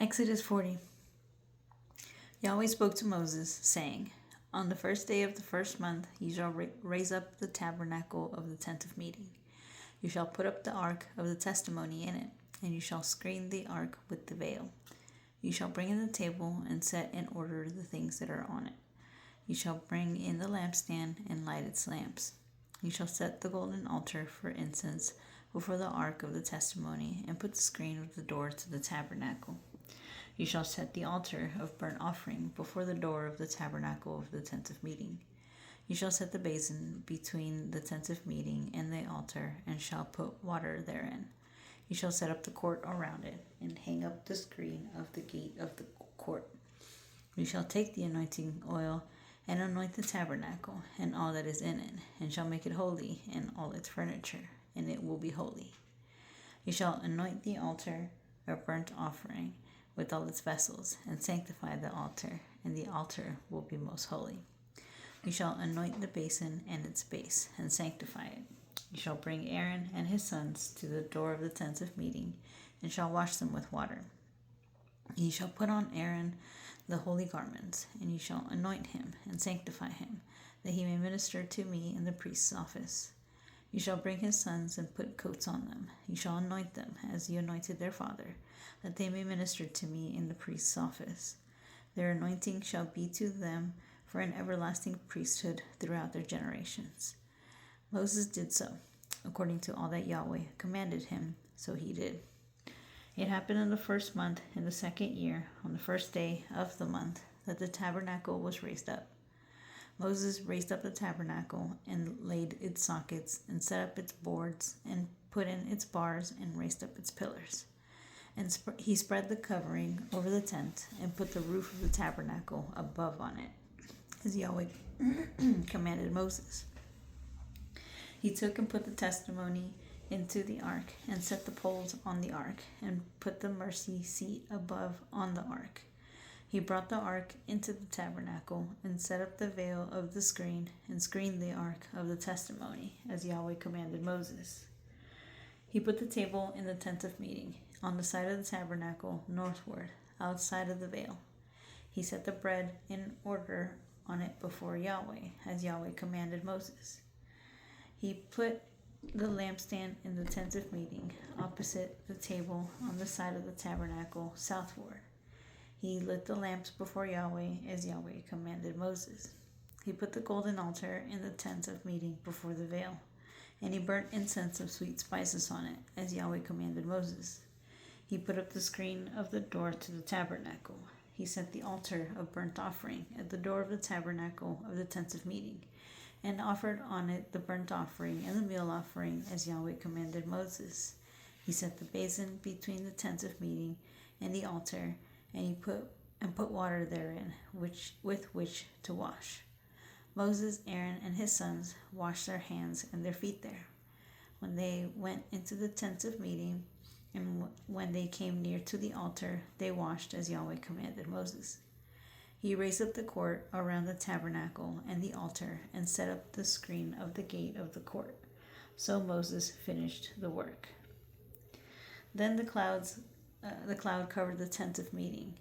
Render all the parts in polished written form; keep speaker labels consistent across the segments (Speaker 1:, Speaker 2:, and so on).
Speaker 1: Exodus 40. Yahweh spoke to Moses, saying, On the first day of the first month you shall raise up the tabernacle of the tent of meeting. You shall put up the ark of the testimony in it, and you shall screen the ark with the veil. You shall bring in the table and set in order the things that are on it. You shall bring in the lampstand and light its lamps. You shall set the golden altar for incense before the ark of the testimony, and put the screen of the door to the tabernacle. You shall set the altar of burnt offering before the door of the tabernacle of the tent of meeting. You shall set the basin between the tent of meeting and the altar, and shall put water therein. You shall set up the court around it, and hang up the screen of the gate of the court. You shall take the anointing oil and anoint the tabernacle and all that is in it, and shall make it holy and all its furniture, and it will be holy. You shall anoint the altar of burnt offering with all its vessels, and sanctify the altar, and the altar will be most holy. You shall anoint the basin and its base, and sanctify it. You shall bring Aaron and his sons to the door of the tent of meeting, and shall wash them with water. You shall put on Aaron the holy garments, and you shall anoint him, and sanctify him, that he may minister to me in the priest's office. You shall bring his sons and put coats on them. You shall anoint them as you anointed their father, that they may minister to me in the priest's office. Their anointing shall be to them for an everlasting priesthood throughout their generations. Moses did so, according to all that Yahweh commanded him, so he did. It happened in the first month, in the second year, on the first day of the month, that the tabernacle was raised up. Moses raised up the tabernacle, and laid its sockets, and set up its boards, and put in its bars, and raised up its pillars. And he spread the covering over the tent, and put the roof of the tabernacle above on it, as Yahweh commanded Moses. He took and put the testimony into the ark, and set the poles on the ark, and put the mercy seat above on the ark. He brought the ark into the tabernacle, and set up the veil of the screen, and screened the ark of the testimony, as Yahweh commanded Moses. He put the table in the tent of meeting, on the side of the tabernacle northward, outside of the veil. He set the bread in order on it before Yahweh, as Yahweh commanded Moses. He put the lampstand in the tent of meeting, opposite the table on the side of the tabernacle southward. He lit the lamps before Yahweh, as Yahweh commanded Moses. He put the golden altar in the tent of meeting before the veil, and he burnt incense of sweet spices on it, as Yahweh commanded Moses. He put up the screen of the door to the tabernacle. He set the altar of burnt offering at the door of the tabernacle of the tent of meeting, and offered on it the burnt offering and the meal offering, as Yahweh commanded Moses. He set the basin between the tent of meeting and the altar, and he put water therein, with which to wash. Moses, Aaron, and his sons washed their hands and their feet there. When they went into the tent of meeting, and when they came near to the altar, they washed as Yahweh commanded Moses. He raised up the court around the tabernacle and the altar, and set up the screen of the gate of the court. So Moses finished the work. Then the cloud covered the tent of meeting,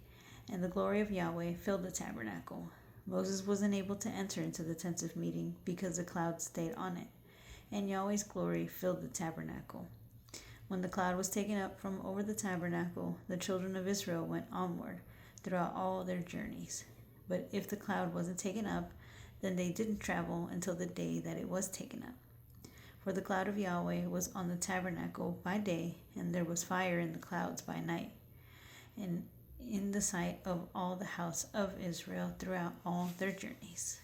Speaker 1: and the glory of Yahweh filled the tabernacle. Moses wasn't able to enter into the tent of meeting because the cloud stayed on it, and Yahweh's glory filled the tabernacle. When the cloud was taken up from over the tabernacle, the children of Israel went onward throughout all their journeys. But if the cloud wasn't taken up, then they didn't travel until the day that it was taken up. For the cloud of Yahweh was on the tabernacle by day, and there was fire in the clouds by night, and in the sight of all the house of Israel throughout all their journeys.